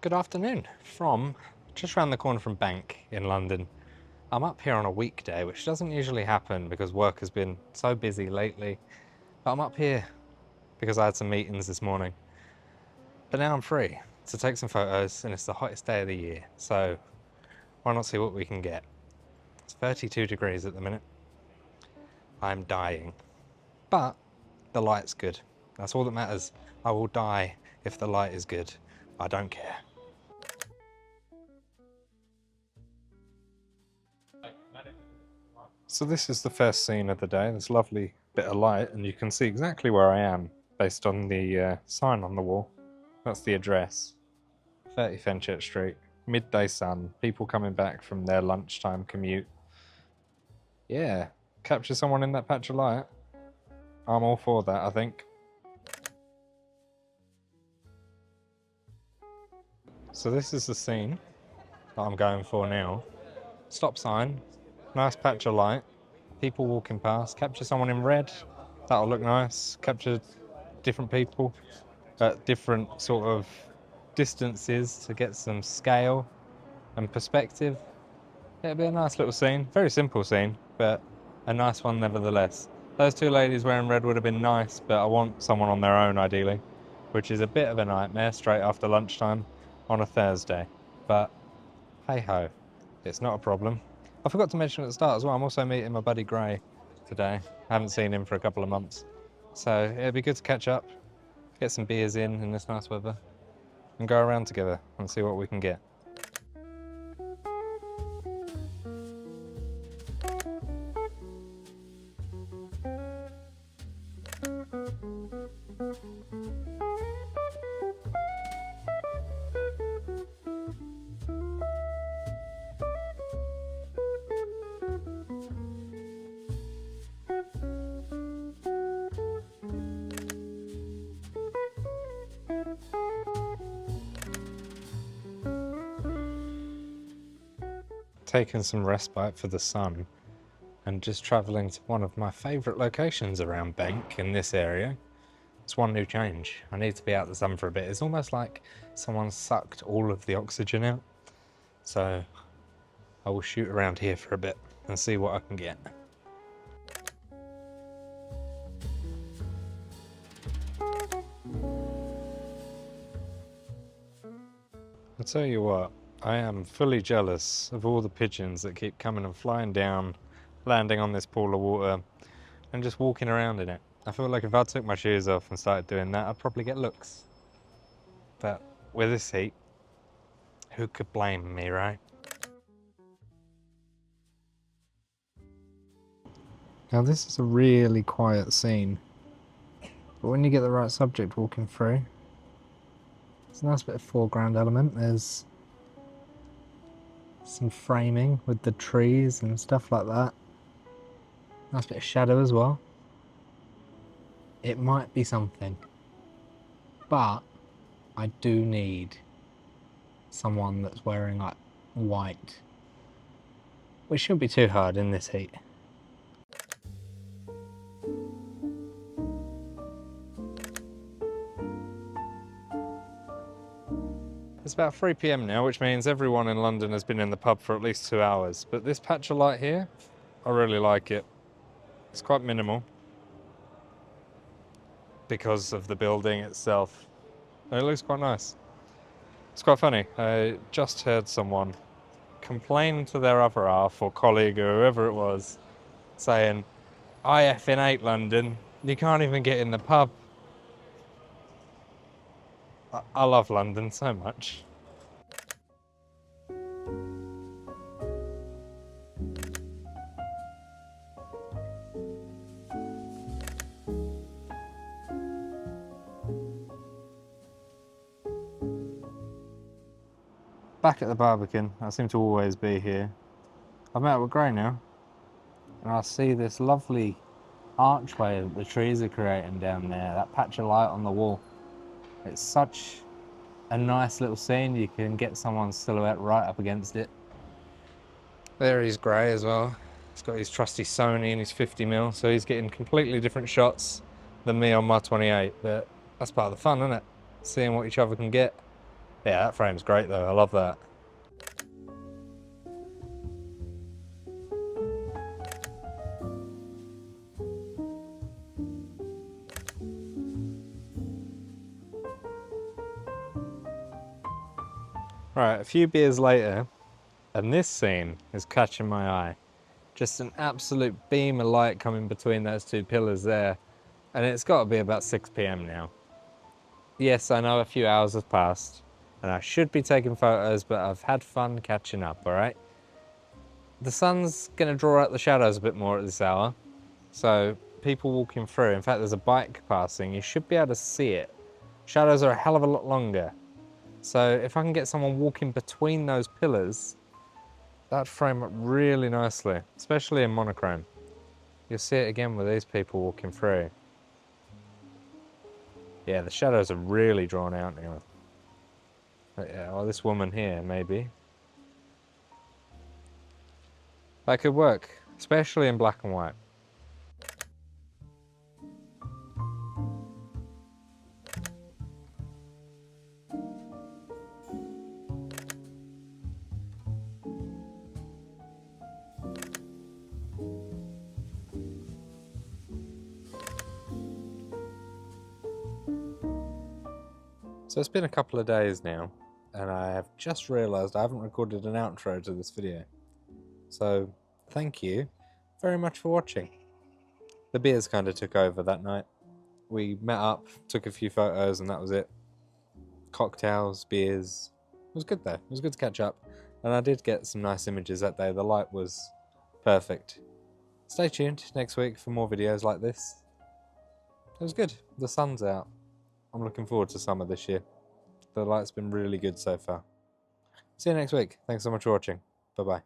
Good afternoon from just round the corner from Bank in London. I'm up here on a weekday, which doesn't usually happen because work has been so busy lately. But I'm up here because I had some meetings this morning. But now I'm free to take some photos and it's the hottest day of the year. So why not see what we can get? It's 32 degrees at the minute. I'm dying. But the light's good. That's all that matters. I will die if the light is good. I don't care. So this is the first scene of the day. This lovely bit of light, and you can see exactly where I am based on the sign on the wall. That's the address. 30 Fenchurch Street. Midday sun. People coming back from their lunchtime commute. Yeah, capture someone in that patch of light. I'm all for that, I think. So this is the scene that I'm going for now. Stop sign. Nice patch of light. People walking past. Capture someone in red. That'll look nice. Capture different people at different sort of distances to get some scale and perspective. It'll be a nice little scene. Very simple scene, but a nice one nevertheless. Those two ladies wearing red would have been nice, but I want someone on their own ideally, which is a bit of a nightmare straight after lunchtime on a Thursday. But hey ho, it's not a problem. I forgot to mention at the start as well, I'm also meeting my buddy Gray today. I haven't seen him for a couple of months. So it'd be good to catch up, get some beers in this nice weather, and go around together and see what we can get. Taking some respite for the sun and just travelling to one of my favourite locations around Bank in this area. It's one new change. I need to be out the sun for a bit. It's almost like someone sucked all of the oxygen out. So I will shoot around here for a bit and see what I can get. I'll tell you what, I am fully jealous of all the pigeons that keep coming and flying down, landing on this pool of water, and just walking around in it. I feel like if I took my shoes off and started doing that, I'd probably get looks. But with this heat, who could blame me, right? Now this is a really quiet scene, but when you get the right subject walking through, it's a nice bit of foreground element. There's some framing with the trees and stuff like that. Nice bit of shadow as well. It might be something, but I do need someone that's wearing like white, which shouldn't be too hard in this heat. It's about 3 PM now, which means everyone in London has been in the pub for at least 2 hours. But this patch of light here, I really like it. It's quite minimal because of the building itself. And it looks quite nice. It's quite funny. I just heard someone complain to their other half or colleague or whoever it was, saying, I effing hate London. You can't even get in the pub. I love London so much. Back at the Barbican, I seem to always be here. I'm out with Gray now, and I see this lovely archway that the trees are creating down there, that patch of light on the wall. It's such a nice little scene. You can get someone's silhouette right up against it. There he's Gray as well. He's got his trusty Sony and his 50mm, so he's getting completely different shots than me on my 28, but that's part of the fun, isn't it? Seeing what each other can get. Yeah, that frame's great though. I love that. Right, a few beers later, and this scene is catching my eye. Just an absolute beam of light coming between those two pillars there. And it's got to be about 6 p.m. now. Yes, I know a few hours have passed, and I should be taking photos, but I've had fun catching up, alright? The sun's going to draw out the shadows a bit more at this hour, so people walking through, in fact there's a bike passing, you should be able to see it. Shadows are a hell of a lot longer, so if I can get someone walking between those pillars, that'd frame up really nicely, especially in monochrome. You'll see it again with these people walking through. Yeah, the shadows are really drawn out now. Yeah, or this woman here, maybe. That could work, especially in black and white. So it's been a couple of days now, and I have just realised I haven't recorded an outro to this video. So, thank you very much for watching. The beers kind of took over that night. We met up, took a few photos, and that was it. Cocktails, beers. It was good though. It was good to catch up. And I did get some nice images that day. The light was perfect. Stay tuned next week for more videos like this. It was good. The sun's out. I'm looking forward to summer this year. The light's been really good so far. See you next week. Thanks so much for watching. Bye bye.